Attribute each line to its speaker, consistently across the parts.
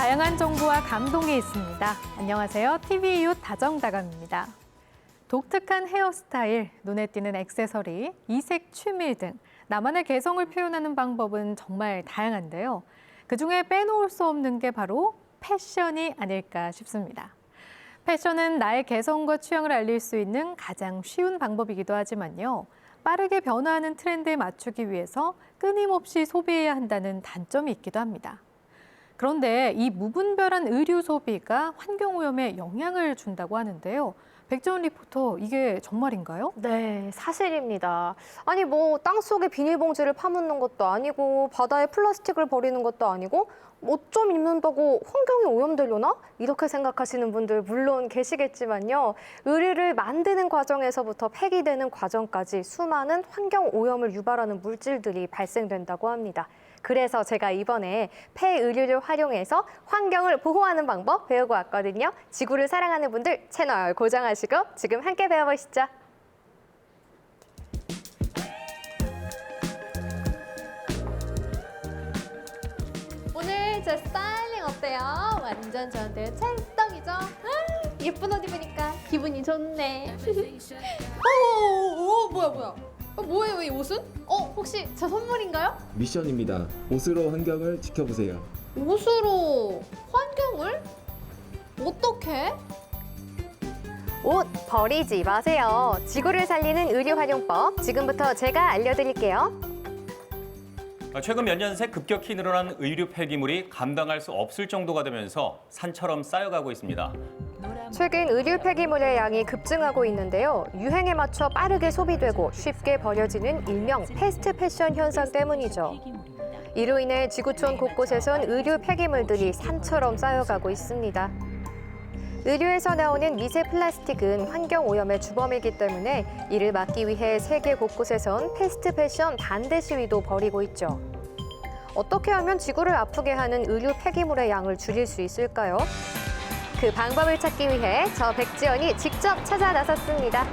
Speaker 1: 다양한 정보와 감동이 있습니다. 안녕하세요. TV 이웃 다정다감입니다. 독특한 헤어스타일, 눈에 띄는 액세서리, 이색 취미 등 나만의 개성을 표현하는 방법은 정말 다양한데요. 그중에 빼놓을 수 없는 게 바로 패션이 아닐까 싶습니다. 패션은 나의 개성과 취향을 알릴 수 있는 가장 쉬운 방법이기도 하지만요. 빠르게 변화하는 트렌드에 맞추기 위해서 끊임없이 소비해야 한다는 단점이 있기도 합니다. 그런데 이 무분별한 의류 소비가 환경오염에 영향을 준다고 하는데요. 백지원 리포터, 이게 정말인가요?
Speaker 2: 네, 사실입니다. 아니 땅속에 비닐봉지를 파묻는 것도 아니고 바다에 플라스틱을 버리는 것도 아니고 옷 좀 입는다고 환경이 오염되려나? 이렇게 생각하시는 분들 물론 계시겠지만요. 의류를 만드는 과정에서부터 폐기되는 과정까지 수많은 환경 오염을 유발하는 물질들이 발생된다고 합니다. 그래서 제가 이번에 폐의류를 활용해서 환경을 보호하는 방법 배우고 왔거든요. 지구를 사랑하는 분들 채널 고정하시고 지금 함께 배워보시죠. 오늘 제 스타일링 어때요? 완전 저한테 찰떡이죠? 예쁜 옷 입으니까 기분이 좋네. 뭐야? 뭐예요, 이 옷은? 혹시 제 선물인가요?
Speaker 3: 미션입니다. 옷으로 환경을 지켜보세요.
Speaker 2: 옷으로 환경을? 어떻게? 옷 버리지 마세요. 지구를 살리는 의류 활용법 지금부터 제가 알려드릴게요.
Speaker 4: 최근 몇 년 새 급격히 늘어난 의류 폐기물이 감당할 수 없을 정도가 되면서 산처럼 쌓여가고 있습니다.
Speaker 2: 최근 의류 폐기물의 양이 급증하고 있는데요. 유행에 맞춰 빠르게 소비되고 쉽게 버려지는 일명 패스트 패션 현상 때문이죠. 이로 인해 지구촌 곳곳에선 의류 폐기물들이 산처럼 쌓여가고 있습니다. 의류에서 나오는 미세 플라스틱은 환경 오염의 주범이기 때문에 이를 막기 위해 세계 곳곳에선 패스트 패션 반대 시위도 벌이고 있죠. 어떻게 하면 지구를 아프게 하는 의류 폐기물의 양을 줄일 수 있을까요? 그 방법을 찾기 위해 저 백지연이 직접 찾아 나섰습니다.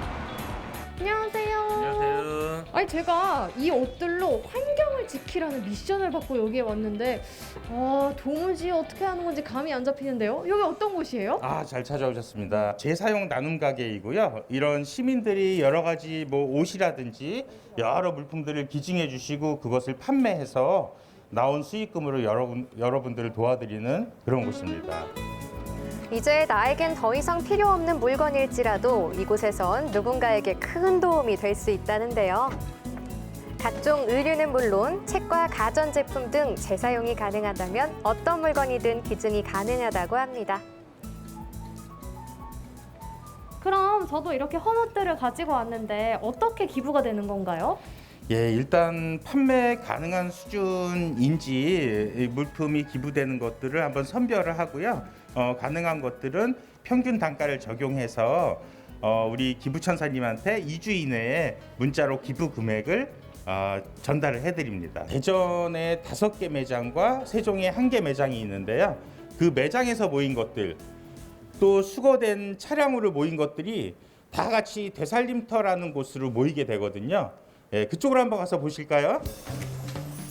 Speaker 2: 안녕하세요.
Speaker 4: 안녕하세요.
Speaker 5: 아니 제가 이 옷들로 환경을 지키라는 미션을 받고 여기에 왔는데 도무지 어떻게 하는 건지 감이 안 잡히는데요. 여기 어떤 곳이에요?
Speaker 6: 잘 찾아오셨습니다. 재사용 나눔 가게이고요. 이런 시민들이 여러 가지 옷이라든지 여러 물품들을 기증해 주시고 그것을 판매해서 나온 수익금으로 여러분들을 도와드리는 그런 곳입니다.
Speaker 2: 이제 나에겐 더 이상 필요 없는 물건일지라도 이곳에선 누군가에게 큰 도움이 될 수 있다는데요. 각종 의류는 물론 책과 가전제품 등 재사용이 가능하다면 어떤 물건이든 기증이 가능하다고 합니다.
Speaker 5: 그럼 저도 이렇게 헌옷들을 가지고 왔는데 어떻게 기부가 되는 건가요?
Speaker 6: 예, 일단 판매 가능한 수준인지 이 물품이 기부되는 것들을 한번 선별을 하고요. 가능한 것들은 평균 단가를 적용해서 우리 기부천사님한테 2주 이내에 문자로 기부 금액을 전달을 해드립니다. 대전에 5개 매장과 세종에 1개 매장이 있는데요. 그 매장에서 모인 것들, 또 수거된 차량으로 모인 것들이 다 같이 되살림터라는 곳으로 모이게 되거든요. 예, 그쪽으로 한번 가서 보실까요?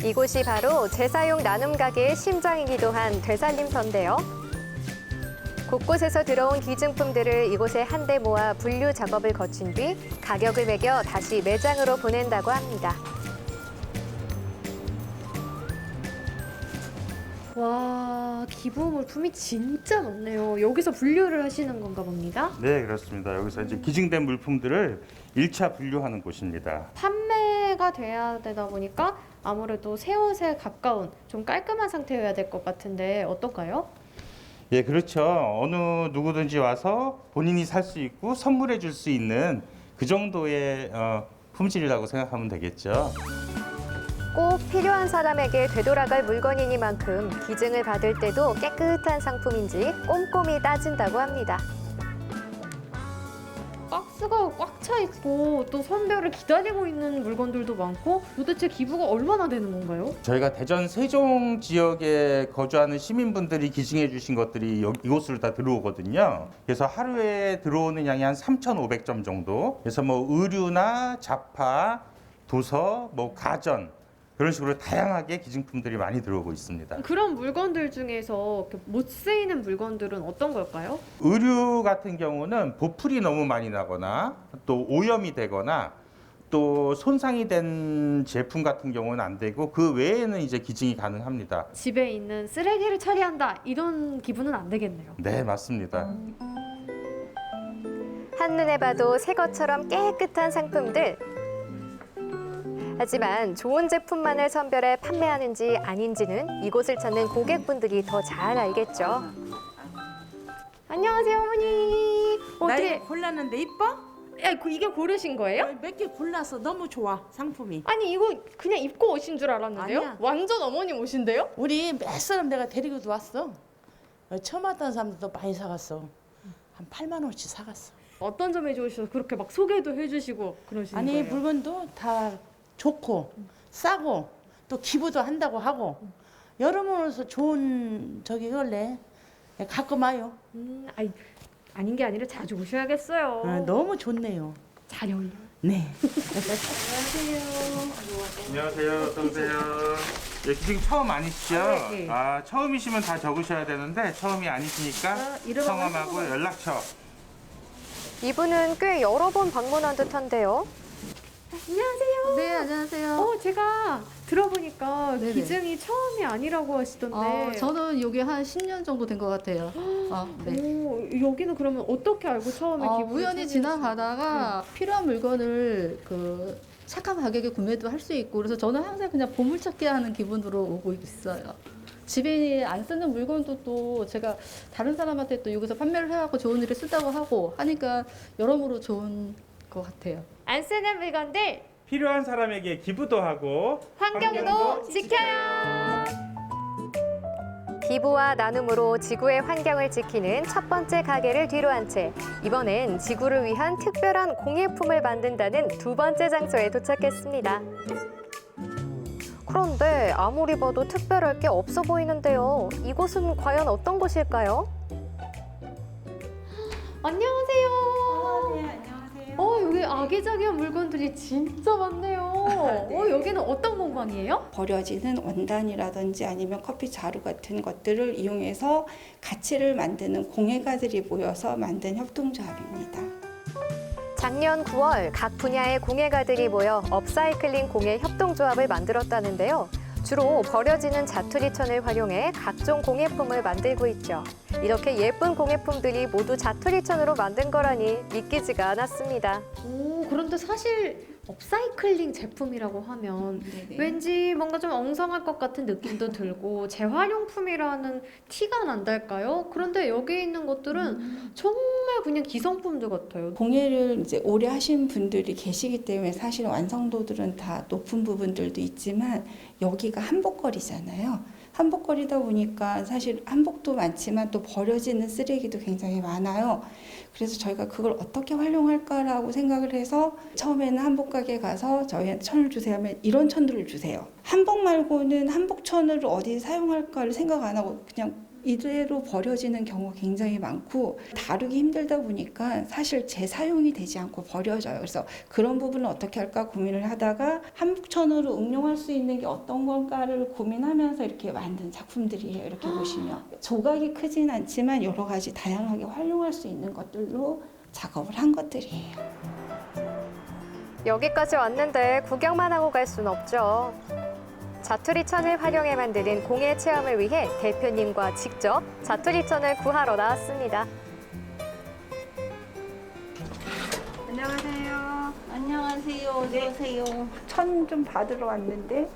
Speaker 2: 이곳이 바로 재사용 나눔 가게의 심장이기도 한 되살림터인데요. 곳곳에서 들어온 기증품들을 이곳에 한데 모아 분류 작업을 거친 뒤 가격을 매겨 다시 매장으로 보낸다고 합니다.
Speaker 5: 와, 기부 물품이 진짜 많네요. 여기서 분류를 하시는 건가 봅니다.
Speaker 6: 네, 그렇습니다. 여기서 이제 기증된 물품들을 1차 분류하는 곳입니다.
Speaker 5: 판매가 돼야 되다 보니까 아무래도 새 옷에 가까운 좀 깔끔한 상태여야 될 것 같은데 어떨까요?
Speaker 6: 예, 그렇죠. 어느 누구든지 와서 본인이 살 수 있고 선물해 줄 수 있는 그 정도의 품질이라고 생각하면 되겠죠.
Speaker 2: 꼭 필요한 사람에게 되돌아갈 물건이니만큼 기증을 받을 때도 깨끗한 상품인지 꼼꼼히 따진다고 합니다.
Speaker 5: 박스가 꽉 차 있고 또 선별을 기다리고 있는 물건들도 많고 도대체 기부가 얼마나 되는 건가요?
Speaker 6: 저희가 대전 세종 지역에 거주하는 시민분들이 기증해 주신 것들이 이곳으로 다 들어오거든요. 그래서 하루에 들어오는 양이 한 3,500점 정도. 그래서 의류나 잡화, 도서, 가전 그런 식으로 다양하게 기증품들이 많이 들어오고 있습니다.
Speaker 5: 그런 물건들 중에서 이렇게 못 쓰이는 물건들은 어떤 걸까요?
Speaker 6: 의류 같은 경우는 보풀이 너무 많이 나거나 또 오염이 되거나 또 손상이 된 제품 같은 경우는 안 되고 그 외에는 이제 기증이 가능합니다.
Speaker 5: 집에 있는 쓰레기를 처리한다 이런 기분은 안 되겠네요.
Speaker 6: 네, 맞습니다.
Speaker 2: 한눈에 봐도 새 것처럼 깨끗한 상품들. 하지만 좋은 제품만을 선별해 판매하는지 아닌지는 이곳을 찾는 고객분들이 더 잘 알겠죠.
Speaker 5: 안녕하세요 어머니.
Speaker 7: 나
Speaker 5: 어떻게
Speaker 7: 이거 골랐는데 이뻐?
Speaker 5: 이게 고르신 거예요?
Speaker 7: 몇 개 골라서 너무 좋아 상품이.
Speaker 5: 아니 이거 그냥 입고 오신 줄 알았는데요?
Speaker 7: 아니야.
Speaker 5: 완전 어머님 옷인데요?
Speaker 7: 우리 몇 사람 내가 데리고도 왔어. 처음 왔던 사람들도 많이 사갔어. 한 8만 원씩 사갔어.
Speaker 5: 어떤 점이 좋으셔서 그렇게 막 소개도 해주시고 그러시는
Speaker 7: 아니
Speaker 5: 거예요?
Speaker 7: 물건도 다 좋고 싸고 또 기부도 한다고 하고 여러모로서 좋은 저기 걸래 갖고 마요.
Speaker 5: 아닌 게 아니라 자주 오셔야겠어요.
Speaker 7: 너무 좋네요.
Speaker 5: 잘 어울려.
Speaker 7: 네.
Speaker 6: 안녕하세요. 어서 오세요. 예, 기증 처음 아니시죠?
Speaker 7: 네.
Speaker 6: 처음이시면 다 적으셔야 되는데 처음이 아니시니까 성함하고 연락처.
Speaker 2: 이분은 꽤 여러 번 방문한 듯한데요.
Speaker 5: 안녕하세요.
Speaker 8: 네, 안녕하세요.
Speaker 5: 제가 들어보니까
Speaker 8: 네네.
Speaker 5: 기증이 처음이 아니라고 하시던데.
Speaker 8: 저는 여기 한 10년 정도 된 것 같아요. 네.
Speaker 5: 여기는 그러면 어떻게 알고 처음에 기부를
Speaker 8: 우연히 지나가다가 필요한 물건을 그 착한 가격에 구매도 할 수 있고 그래서 저는 항상 그냥 보물찾기 하는 기분으로 오고 있어요. 집에 안 쓰는 물건도 또 제가 다른 사람한테 또 여기서 판매를 해갖고 좋은 일에 쓰다고 하고 하니까 여러모로 좋은 것 같아요.
Speaker 5: 안 쓰는 물건들
Speaker 6: 필요한 사람에게 기부도 하고
Speaker 5: 환경도 지켜요.
Speaker 2: 기부와 나눔으로 지구의 환경을 지키는 첫 번째 가게를 뒤로한 채 이번엔 지구를 위한 특별한 공예품을 만든다는 두 번째 장소에 도착했습니다. 그런데 아무리 봐도 특별할 게 없어 보이는데요. 이곳은 과연 어떤 곳일까요?
Speaker 5: 안녕하세요.
Speaker 9: 네, 안녕하세요.
Speaker 5: 여기 아기자기한 물건들이 진짜 많네요.
Speaker 9: 네.
Speaker 5: 여기는 어떤 공방이에요?
Speaker 9: 버려지는 원단이라든지 아니면 커피 자루 같은 것들을 이용해서 가치를 만드는 공예가들이 모여서 만든 협동조합입니다.
Speaker 2: 작년 9월 각 분야의 공예가들이 모여 업사이클링 공예 협동조합을 만들었다는데요. 주로 버려지는 자투리천을 활용해 각종 공예품을 만들고 있죠. 이렇게 예쁜 공예품들이 모두 자투리천으로 만든 거라니 믿기지가 않았습니다.
Speaker 5: 그런데 사실 업사이클링 제품이라고 하면
Speaker 9: 네네.
Speaker 5: 왠지 뭔가 좀 엉성할 것 같은 느낌도 들고 재활용품이라는 티가 난달까요? 그런데 여기 있는 것들은 정말 그냥 기성품들 같아요.
Speaker 9: 공예를 이제 오래 하신 분들이 계시기 때문에 사실 완성도들은 다 높은 부분들도 있지만 여기가 한복거리잖아요. 한복거리다 보니까 사실 한복도 많지만 또 버려지는 쓰레기도 굉장히 많아요. 그래서 저희가 그걸 어떻게 활용할까라고 생각을 해서 처음에는 한복 가게 가서 저희한테 천을 주세요 하면 이런 천들을 주세요. 한복 말고는 한복천을 어디 사용할까를 생각 안 하고 그냥 이대로 버려지는 경우가 굉장히 많고 다루기 힘들다 보니까 사실 재사용이 되지 않고 버려져요. 그래서 그런 부분을 어떻게 할까 고민을 하다가 한복천으로 응용할 수 있는 게 어떤 건가를 고민하면서 이렇게 만든 작품들이에요. 이렇게 보시면 조각이 크진 않지만 여러 가지 다양하게 활용할 수 있는 것들로 작업을 한 것들이에요.
Speaker 2: 여기까지 왔는데 구경만 하고 갈 순 없죠. 자투리천을 활용해 만드는 공예 체험을 위해 대표님과 직접 자투리천을 구하러 나왔습니다.
Speaker 10: 안녕하세요. 안녕하세요. 어서 오세요.
Speaker 9: 천 좀 받으러 왔는데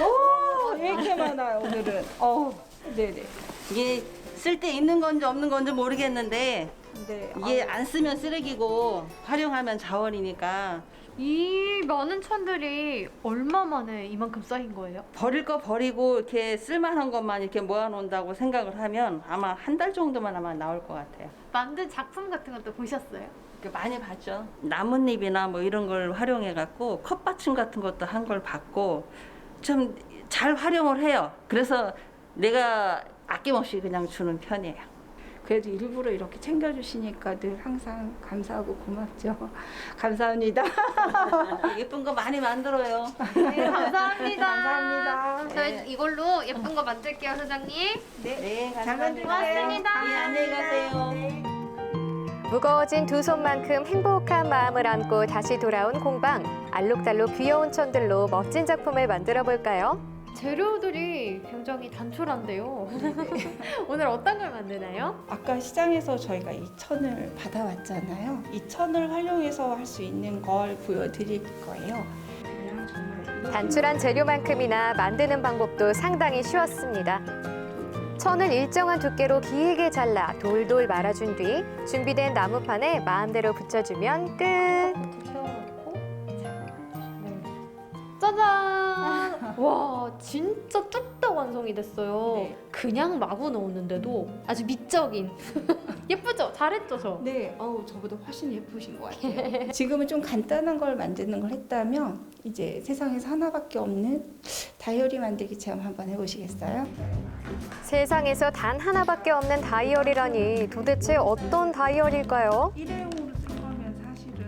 Speaker 9: 오 이렇게 많아요 오늘은. 네네.
Speaker 10: 이게 쓸 때 있는 건지 없는 건지 모르겠는데
Speaker 9: 네.
Speaker 10: 이게 안 쓰면 쓰레기고 활용하면 자원이니까
Speaker 5: 이 많은 천들이 얼마 만에 이만큼 쌓인 거예요?
Speaker 10: 버릴 거 버리고 이렇게 쓸만한 것만 이렇게 모아놓는다고 생각을 하면 아마 한 달 정도만 아마 나올 것 같아요.
Speaker 5: 만든 작품 같은 것도 보셨어요?
Speaker 10: 이렇게 많이 봤죠. 나뭇잎이나 뭐 이런 걸 활용해 갖고 컵받침 같은 것도 한 걸 봤고 좀 잘 활용을 해요. 그래서 내가 아낌없이 그냥 주는 편이에요.
Speaker 9: 그래도 일부러 이렇게 챙겨주시니까 늘 항상 감사하고 고맙죠. 감사합니다.
Speaker 10: 예쁜 거 많이 만들어요.
Speaker 5: 네, 감사합니다.
Speaker 9: 감사합니다.
Speaker 5: 저희 이걸로 예쁜 거 만들게요, 사장님.
Speaker 10: 네,
Speaker 9: 잘 만들게요.
Speaker 5: 고맙습니다.
Speaker 10: 네, 안녕히 가세요.
Speaker 2: 무거워진 두 손만큼 행복한 마음을 안고 다시 돌아온 공방. 알록달록 귀여운 천들로 멋진 작품을 만들어 볼까요?
Speaker 5: 재료들이 굉장히 단촐한데요. 오늘 어떤 걸 만드나요?
Speaker 9: 아까 시장에서 저희가 이 천을 받아왔잖아요. 이 천을 활용해서 할 수 있는 걸 보여드릴 거예요. 그냥 정말
Speaker 2: 단출한 재료만큼이나 만드는 방법도 상당히 쉬웠습니다. 천을 일정한 두께로 길게 잘라 돌돌 말아준 뒤 준비된 나무판에 마음대로 붙여주면 끝.
Speaker 5: 붙여놓고 짜잔! 와, 진짜 뚝딱 완성이 됐어요.
Speaker 9: 네.
Speaker 5: 그냥 마구 넣었는데도 아주 미적인. 예쁘죠? 잘했죠, 저?
Speaker 9: 네, 저보다 훨씬 예쁘신 것 같아요. 지금은 좀 간단한 걸 만드는 걸 했다면 이제 세상에서 하나밖에 없는 다이어리 만들기 체험 한번 해보시겠어요?
Speaker 2: 세상에서 단 하나밖에 없는 다이어리라니 도대체 어떤 다이어리일까요?
Speaker 9: 일회용으로 쓸 거면 사실은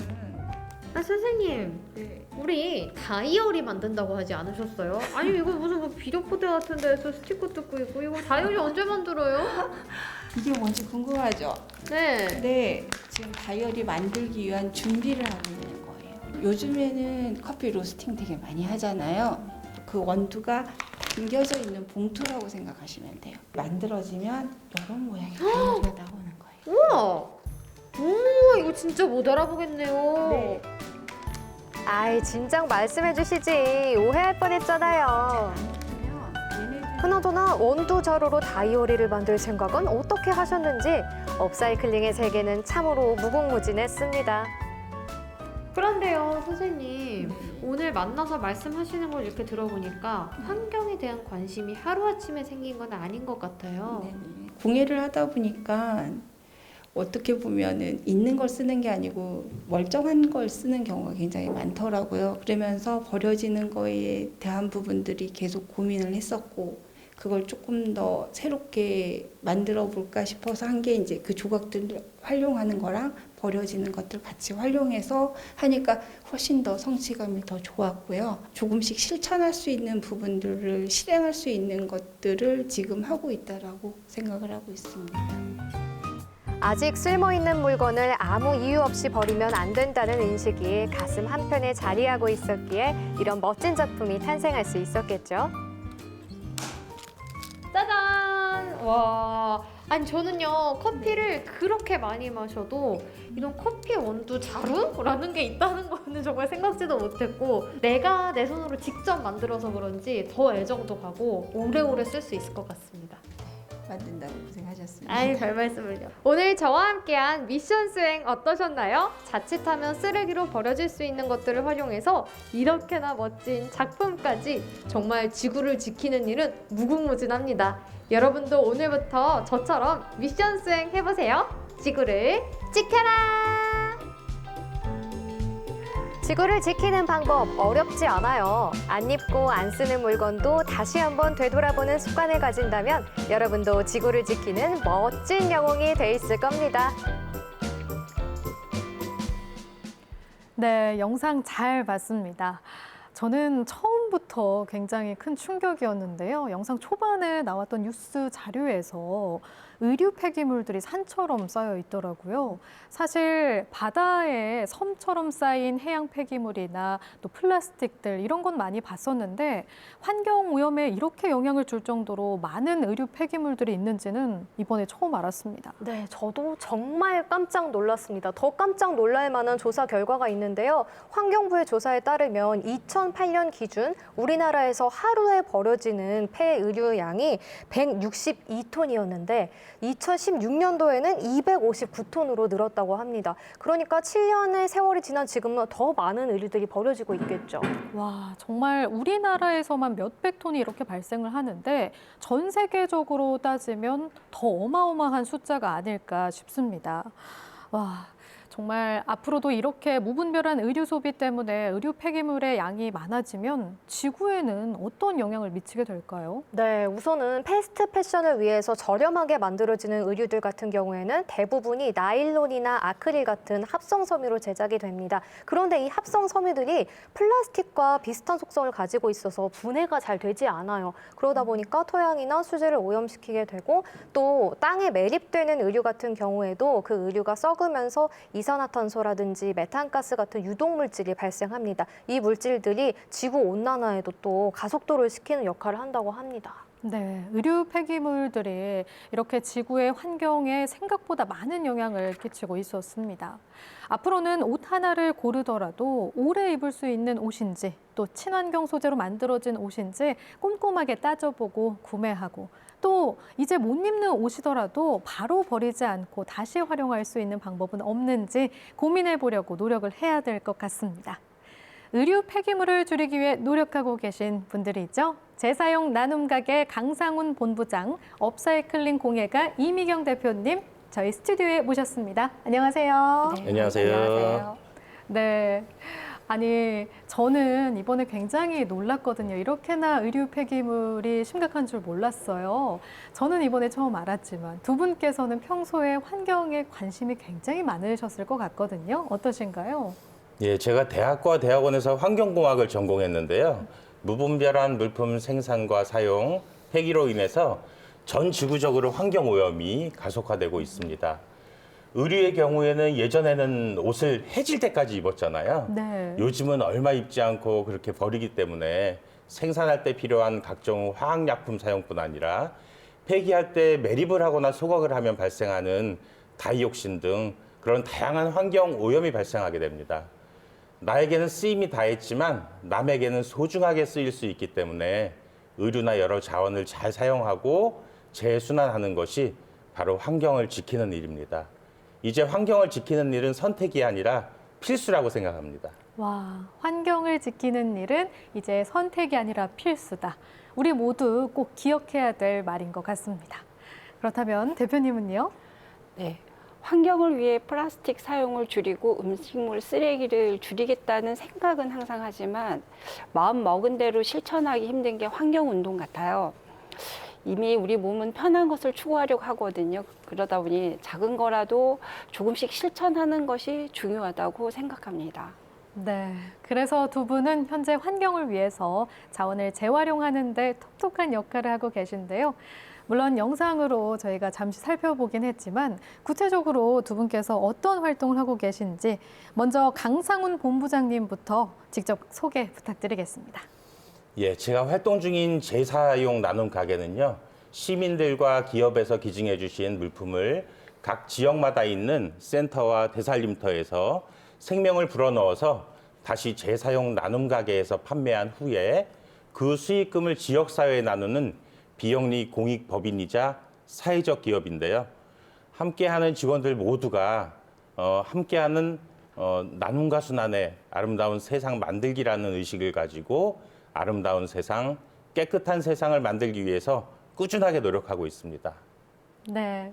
Speaker 5: 아, 선생님.
Speaker 9: 네.
Speaker 5: 우리 다이어리 만든다고 하지 않으셨어요? 아니, 이거 무슨 뭐 비디오포대 같은 데서 스티커 뜯고 있고 이거 다이어리 언제 만들어요?
Speaker 9: 이게 뭔지 궁금하죠?
Speaker 5: 네.
Speaker 9: 네, 지금 다이어리 만들기 위한 준비를 하고 있는 거예요. 요즘에는 커피 로스팅 되게 많이 하잖아요. 그 원두가 담겨져 있는 봉투라고 생각하시면 돼요. 만들어지면 이런 모양의 다이어리가 나오는 거예요.
Speaker 5: 우와! 오, 이거 진짜 못 알아보겠네요.
Speaker 9: 네.
Speaker 2: 아이, 진작 말씀해 주시지. 오해할 뻔했잖아요. 그나저나 원두 자루로 다이어리를 만들 생각은 어떻게 하셨는지 업사이클링의 세계는 참으로 무궁무진했습니다.
Speaker 5: 그런데요, 선생님. 오늘 만나서 말씀하시는 걸 이렇게 들어보니까 환경에 대한 관심이 하루아침에 생긴 건 아닌 것 같아요.
Speaker 9: 공예를 하다 보니까 어떻게 보면은 있는 걸 쓰는 게 아니고 멀쩡한 걸 쓰는 경우가 굉장히 많더라고요. 그러면서 버려지는 거에 대한 부분들이 계속 고민을 했었고 그걸 조금 더 새롭게 만들어 볼까 싶어서 한 게 이제 그 조각들을 활용하는 거랑 버려지는 것들 같이 활용해서 하니까 훨씬 더 성취감이 더 좋았고요. 조금씩 실천할 수 있는 부분들을 실행할 수 있는 것들을 지금 하고 있다라고 생각을 하고 있습니다.
Speaker 2: 아직 쓸모있는 물건을 아무 이유 없이 버리면 안 된다는 인식이 가슴 한편에 자리하고 있었기에 이런 멋진 작품이 탄생할 수 있었겠죠.
Speaker 5: 짜잔! 와. 아니, 저는요, 커피를 그렇게 많이 마셔도 이런 커피 원두 자루라는 게 있다는 거는 정말 생각지도 못했고 내가 내 손으로 직접 만들어서 그런지 더 애정도 가고 오래오래 쓸 수 있을 것 같습니다.
Speaker 9: 만든다고 고생하셨습니다.
Speaker 5: 아이, 별 말씀을요. 오늘 저와 함께한 미션 수행 어떠셨나요? 자칫하면 쓰레기로 버려질 수 있는 것들을 활용해서 이렇게나 멋진 작품까지 정말 지구를 지키는 일은 무궁무진합니다. 여러분도 오늘부터 저처럼 미션 수행 해보세요. 지구를 지켜라!
Speaker 2: 지구를 지키는 방법 어렵지 않아요. 안 입고 안 쓰는 물건도 다시 한번 되돌아보는 습관을 가진다면 여러분도 지구를 지키는 멋진 영웅이 돼 있을 겁니다.
Speaker 1: 네, 영상 잘 봤습니다. 저는 처음부터 굉장히 큰 충격이었는데요. 영상 초반에 나왔던 뉴스 자료에서 의류 폐기물들이 산처럼 쌓여 있더라고요. 사실 바다에 섬처럼 쌓인 해양 폐기물이나 또 플라스틱들 이런 건 많이 봤었는데 환경 오염에 이렇게 영향을 줄 정도로 많은 의류 폐기물들이 있는지는 이번에 처음 알았습니다.
Speaker 2: 네, 저도 정말 깜짝 놀랐습니다. 더 깜짝 놀랄 만한 조사 결과가 있는데요. 환경부의 조사에 따르면 2008년 기준 우리나라에서 하루에 버려지는 폐의류 양이 162톤이었는데 2016년도에는 259톤으로 늘었다고 합니다. 그러니까 7년의 세월이 지난 지금은 더 많은 의류들이 버려지고 있겠죠.
Speaker 1: 와, 정말 우리나라에서만 몇백 톤이 이렇게 발생을 하는데 전 세계적으로 따지면 더 어마어마한 숫자가 아닐까 싶습니다. 와, 정말 앞으로도 이렇게 무분별한 의류 소비 때문에 의류 폐기물의 양이 많아지면 지구에는 어떤 영향을 미치게 될까요?
Speaker 2: 네, 우선은 패스트 패션을 위해서 저렴하게 만들어지는 의류들 같은 경우에는 대부분이 나일론이나 아크릴 같은 합성 섬유로 제작이 됩니다. 그런데 이 합성 섬유들이 플라스틱과 비슷한 속성을 가지고 있어서 분해가 잘 되지 않아요. 그러다 보니까 토양이나 수질을 오염시키게 되고 또 땅에 매립되는 의류 같은 경우에도 그 의류가 썩으면서 이산화탄소라든지 메탄가스 같은 유독물질이 발생합니다. 이 물질들이 지구 온난화에도 또 가속도를 시키는 역할을 한다고 합니다.
Speaker 1: 네, 의류 폐기물들이 이렇게 지구의 환경에 생각보다 많은 영향을 끼치고 있었습니다. 앞으로는 옷 하나를 고르더라도 오래 입을 수 있는 옷인지 또 친환경 소재로 만들어진 옷인지 꼼꼼하게 따져보고 구매하고 또 이제 못 입는 옷이더라도 바로 버리지 않고 다시 활용할 수 있는 방법은 없는지 고민해 보려고 노력을 해야 될 것 같습니다. 의류 폐기물을 줄이기 위해 노력하고 계신 분들이 있죠. 재사용 나눔 가게 강상훈 본부장, 업사이클링 공예가 이미경 대표님 저희 스튜디오에 모셨습니다. 안녕하세요.
Speaker 11: 네, 안녕하세요.
Speaker 1: 네. 아니, 저는 이번에 굉장히 놀랐거든요. 이렇게나 의류 폐기물이 심각한 줄 몰랐어요. 저는 이번에 처음 알았지만 두 분께서는 평소에 환경에 관심이 굉장히 많으셨을 것 같거든요. 어떠신가요?
Speaker 11: 예, 제가 대학과 대학원에서 환경공학을 전공했는데요. 무분별한 물품 생산과 사용, 폐기로 인해서 전 지구적으로 환경오염이 가속화되고 있습니다. 의류의 경우에는 예전에는 옷을 해질 때까지 입었잖아요.
Speaker 1: 네.
Speaker 11: 요즘은 얼마 입지 않고 그렇게 버리기 때문에 생산할 때 필요한 각종 화학약품 사용뿐 아니라 폐기할 때 매립을 하거나 소각을 하면 발생하는 다이옥신 등 그런 다양한 환경 오염이 발생하게 됩니다. 나에게는 쓰임이 다했지만 남에게는 소중하게 쓰일 수 있기 때문에 의류나 여러 자원을 잘 사용하고 재순환하는 것이 바로 환경을 지키는 일입니다. 이제 환경을 지키는 일은 선택이 아니라 필수라고 생각합니다.
Speaker 1: 와, 환경을 지키는 일은 이제 선택이 아니라 필수다. 우리 모두 꼭 기억해야 될 말인 것 같습니다. 그렇다면 대표님은요?
Speaker 12: 네. 환경을 위해 플라스틱 사용을 줄이고 음식물 쓰레기를 줄이겠다는 생각은 항상 하지만 마음 먹은 대로 실천하기 힘든 게 환경운동 같아요. 이미 우리 몸은 편한 것을 추구하려고 하거든요. 그러다 보니 작은 거라도 조금씩 실천하는 것이 중요하다고 생각합니다.
Speaker 1: 네, 그래서 두 분은 현재 환경을 위해서 자원을 재활용하는 데 톡톡한 역할을 하고 계신데요. 물론 영상으로 저희가 잠시 살펴보긴 했지만 구체적으로 두 분께서 어떤 활동을 하고 계신지 먼저 강상훈 본부장님부터 직접 소개 부탁드리겠습니다.
Speaker 11: 예, 제가 활동 중인 재사용 나눔 가게는요. 시민들과 기업에서 기증해 주신 물품을 각 지역마다 있는 센터와 대살림터에서 생명을 불어넣어서 다시 재사용 나눔 가게에서 판매한 후에 그 수익금을 지역사회에 나누는 비영리 공익법인이자 사회적 기업인데요. 함께하는 직원들 모두가 함께하는 나눔과 순환의 아름다운 세상 만들기라는 의식을 가지고 아름다운 세상, 깨끗한 세상을 만들기 위해서 꾸준하게 노력하고 있습니다.
Speaker 1: 네,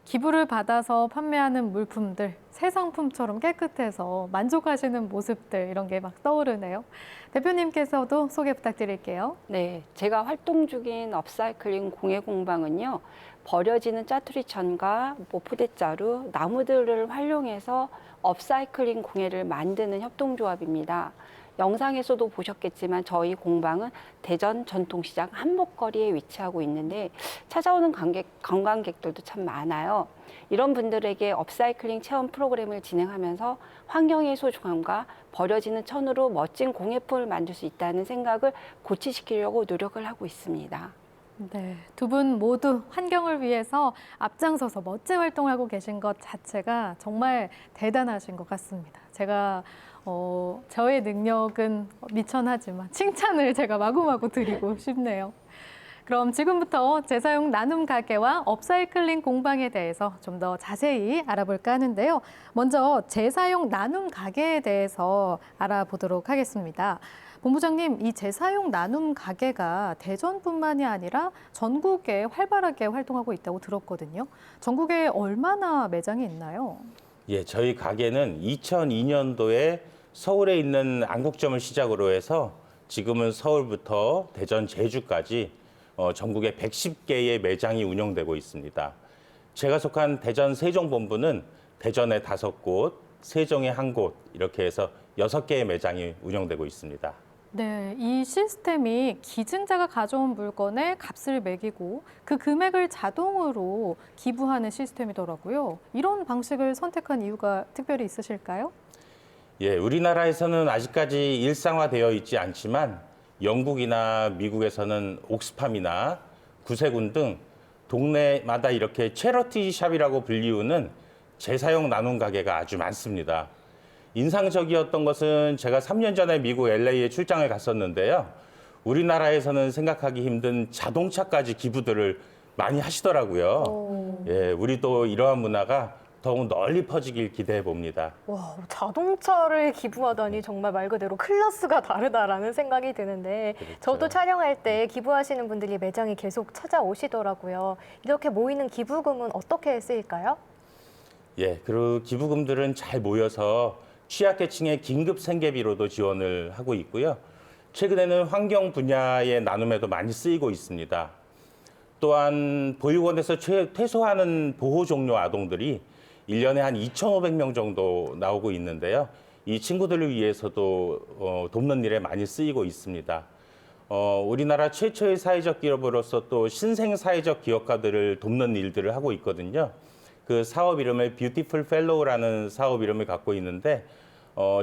Speaker 1: 기부를 받아서 판매하는 물품들, 새 상품처럼 깨끗해서 만족하시는 모습들 이런 게 막 떠오르네요. 대표님께서도 소개 부탁드릴게요.
Speaker 12: 네, 제가 활동 중인 업사이클링 공예 공방은요. 버려지는 짜투리천과 포대자루, 나무들을 활용해서 업사이클링 공예를 만드는 협동조합입니다. 영상에서도 보셨겠지만 저희 공방은 대전 전통시장 한복거리에 위치하고 있는데 찾아오는 관광객들도 참 많아요. 이런 분들에게 업사이클링 체험 프로그램을 진행하면서 환경의 소중함과 버려지는 천으로 멋진 공예품을 만들 수 있다는 생각을 고취시키려고 노력을 하고 있습니다.
Speaker 1: 네, 두 분 모두 환경을 위해서 앞장서서 멋진 활동을 하고 계신 것 자체가 정말 대단하신 것 같습니다. 제가 저의 능력은 미천하지만 칭찬을 제가 마구마구 드리고 싶네요. 그럼 지금부터 재사용 나눔 가게와 업사이클링 공방에 대해서 좀 더 자세히 알아볼까 하는데요. 먼저 재사용 나눔 가게에 대해서 알아보도록 하겠습니다. 본부장님, 이 재사용 나눔 가게가 대전뿐만이 아니라 전국에 활발하게 활동하고 있다고 들었거든요. 전국에 얼마나 매장이 있나요?
Speaker 11: 예, 저희 가게는 2002년도에 서울에 있는 안국점을 시작으로 해서 지금은 서울부터 대전, 제주까지 전국에 110개의 매장이 운영되고 있습니다. 제가 속한 대전 세종본부는 대전에 5곳, 세종에 1곳 이렇게 해서 6개의 매장이 운영되고 있습니다.
Speaker 1: 네, 이 시스템이 기증자가 가져온 물건에 값을 매기고 그 금액을 자동으로 기부하는 시스템이더라고요. 이런 방식을 선택한 이유가 특별히 있으실까요?
Speaker 11: 예, 우리나라에서는 아직까지 일상화되어 있지 않지만 영국이나 미국에서는 옥스팜이나 구세군 등 동네마다 이렇게 체러티 샵이라고 불리우는 재사용 나눔 가게가 아주 많습니다. 인상적이었던 것은 제가 3년 전에 미국 LA에 출장을 갔었는데요. 우리나라에서는 생각하기 힘든 자동차까지 기부들을 많이 하시더라고요. 예, 우리도 이러한 문화가 더욱 널리 퍼지길 기대해 봅니다.
Speaker 2: 와, 자동차를 기부하다니 정말 말 그대로 클래스가 다르다라는 생각이 드는데 저도 촬영할 때 기부하시는 분들이 매장에 계속 찾아오시더라고요. 이렇게 모이는 기부금은 어떻게 쓰일까요?
Speaker 11: 예, 그리고 기부금들은 잘 모여서 취약계층의 긴급 생계비로도 지원을 하고 있고요. 최근에는 환경 분야의 나눔에도 많이 쓰이고 있습니다. 또한 보육원에서 퇴소하는 보호 종료 아동들이 1년에 한 2,500명 정도 나오고 있는데요. 이 친구들을 위해서도 돕는 일에 많이 쓰이고 있습니다. 우리나라 최초의 사회적 기업으로서 또 신생 사회적 기업가들을 돕는 일들을 하고 있거든요. 그 사업 이름을 뷰티풀 펠로우라는 사업 이름을 갖고 있는데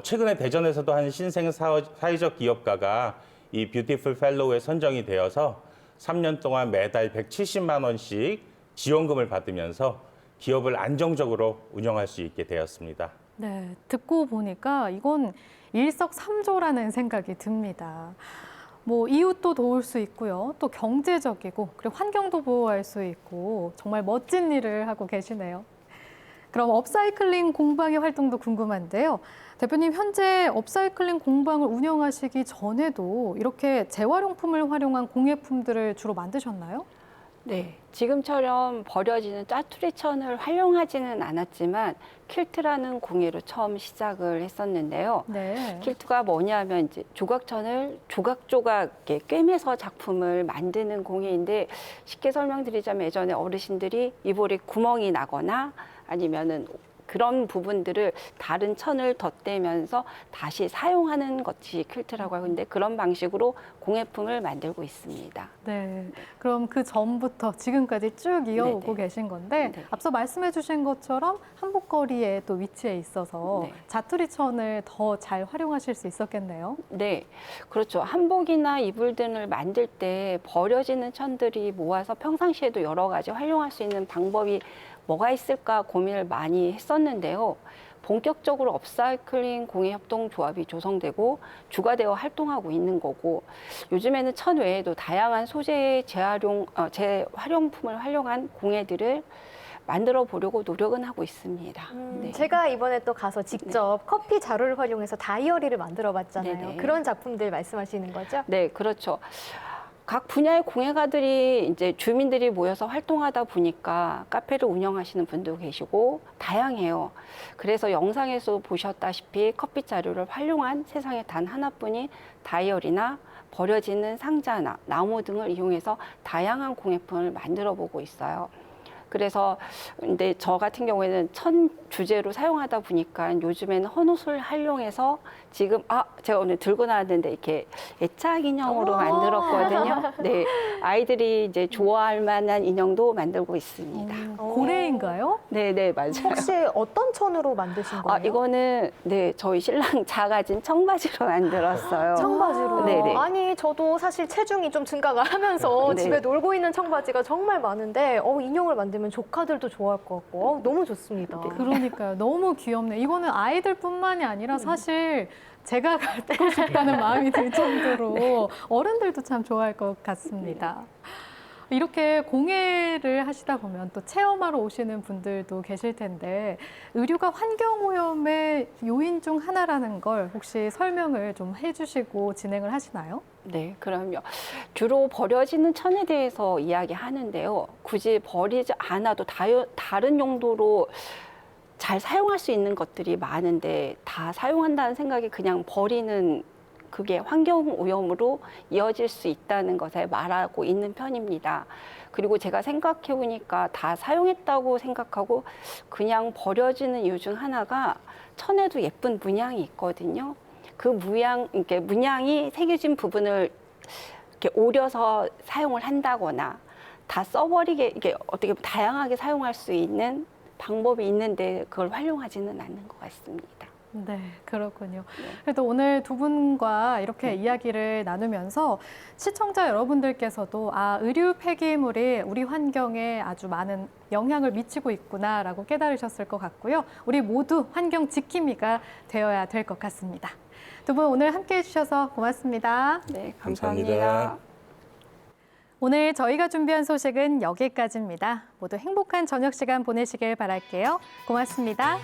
Speaker 11: 최근에 대전에서도 한 신생 사회적 기업가가 이 뷰티풀 펠로우에 선정이 되어서 3년 동안 매달 170만 원씩 지원금을 받으면서 기업을 안정적으로 운영할 수 있게 되었습니다.
Speaker 1: 네, 듣고 보니까 이건 일석삼조라는 생각이 듭니다. 뭐 이웃도 도울 수 있고요. 또 경제적이고 그리고 환경도 보호할 수 있고 정말 멋진 일을 하고 계시네요. 그럼 업사이클링 공방의 활동도 궁금한데요. 대표님, 현재 업사이클링 공방을 운영하시기 전에도 이렇게 재활용품을 활용한 공예품들을 주로 만드셨나요?
Speaker 12: 네, 지금처럼 버려지는 짜투리 천을 활용하지는 않았지만 퀼트라는 공예로 처음 시작을 했었는데요.
Speaker 1: 네.
Speaker 12: 퀼트가 뭐냐면 이제 조각천을 조각조각 이렇게 꿰매서 작품을 만드는 공예인데 쉽게 설명드리자면 예전에 어르신들이 이불에 구멍이 나거나 아니면은 그런 부분들을 다른 천을 덧대면서 다시 사용하는 것이 퀼트라고 하는데 그런 방식으로 공예품을 만들고 있습니다.
Speaker 1: 네, 그럼 그 전부터 지금까지 쭉 이어오고 계신 건데 앞서 말씀해 주신 것처럼 한복거리에 또 위치해 있어서 자투리천을 더 잘 활용하실 수 있었겠네요.
Speaker 12: 네, 그렇죠. 한복이나 이불 등을 만들 때 버려지는 천들이 모아서 평상시에도 여러 가지 활용할 수 있는 방법이 뭐가 있을까 고민을 많이 했었는데요. 본격적으로 업사이클링 공예협동조합이 조성되고 주가 되어 활동하고 있는 거고 요즘에는 천 외에도 다양한 소재의 재활용품을 활용한 공예들을 만들어 보려고 노력은 하고 있습니다. 네.
Speaker 2: 제가 이번에 또 가서 직접 커피 자루를 활용해서 다이어리를 만들어 봤잖아요.
Speaker 12: 네네.
Speaker 2: 그런 작품들 말씀하시는 거죠?
Speaker 12: 네, 그렇죠. 각 분야의 공예가들이 이제 주민들이 모여서 활동하다 보니까 카페를 운영하시는 분도 계시고 다양해요. 그래서 영상에서 보셨다시피 커피 자루를 활용한 세상에 단 하나뿐인 다이어리나 버려지는 상자나 나무 등을 이용해서 다양한 공예품을 만들어 보고 있어요. 그래서 근데 저 같은 경우에는 천 주제로 사용하다 보니까 요즘에는 헌옷을 활용해서 지금 제가 오늘 들고 나왔는데 이렇게 애착 인형으로 만들었거든요. 네, 아이들이 이제 좋아할 만한 인형도 만들고 있습니다.
Speaker 1: 고래인가요?
Speaker 12: 네, 네, 맞아요.
Speaker 2: 혹시 어떤 천으로 만드신 거예요?
Speaker 12: 이거는 네, 저희 신랑 작아진 청바지로 만들었어요.
Speaker 2: 청바지로?
Speaker 12: 네네.
Speaker 2: 아니, 저도 사실 체중이 좀 증가가 하면서
Speaker 12: 네.
Speaker 2: 집에 놀고 있는 청바지가 정말 많은데 인형을 만들면 조카들도 좋아할 것 같고 너무 좋습니다.
Speaker 1: 그러니까요. 너무 귀엽네. 이거는 아이들뿐만이 아니라 사실 제가 갖고 싶다는 마음이 들 정도로 어른들도 참 좋아할 것 같습니다. 이렇게 공예를 하시다 보면 또 체험하러 오시는 분들도 계실 텐데 의류가 환경오염의 요인 중 하나라는 걸 혹시 설명을 좀 해주시고 진행을 하시나요?
Speaker 12: 네, 그럼요. 주로 버려지는 천에 대해서 이야기하는데요. 굳이 버리지 않아도 다른 용도로 잘 사용할 수 있는 것들이 많은데 다 사용한다는 생각이 그냥 버리는 그게 환경 오염으로 이어질 수 있다는 것을 말하고 있는 편입니다. 그리고 제가 생각해 보니까 다 사용했다고 생각하고 그냥 버려지는 이유 중 하나가 천에도 예쁜 문양이 있거든요. 그 이렇게 문양이 새겨진 부분을 이렇게 오려서 사용을 한다거나 다 써버리게 이게 어떻게 다양하게 사용할 수 있는 방법이 있는데 그걸 활용하지는 않는 것 같습니다.
Speaker 1: 네, 그렇군요. 그래도 오늘 두 분과 이렇게 이야기를 나누면서 시청자 여러분들께서도 의류 폐기물이 우리 환경에 아주 많은 영향을 미치고 있구나라고 깨달으셨을 것 같고요. 우리 모두 환경 지킴이가 되어야 될 것 같습니다. 두 분 오늘 함께해 주셔서 고맙습니다.
Speaker 12: 네,
Speaker 11: 감사합니다.
Speaker 1: 오늘 저희가 준비한 소식은 여기까지입니다. 모두 행복한 저녁 시간 보내시길 바랄게요. 고맙습니다.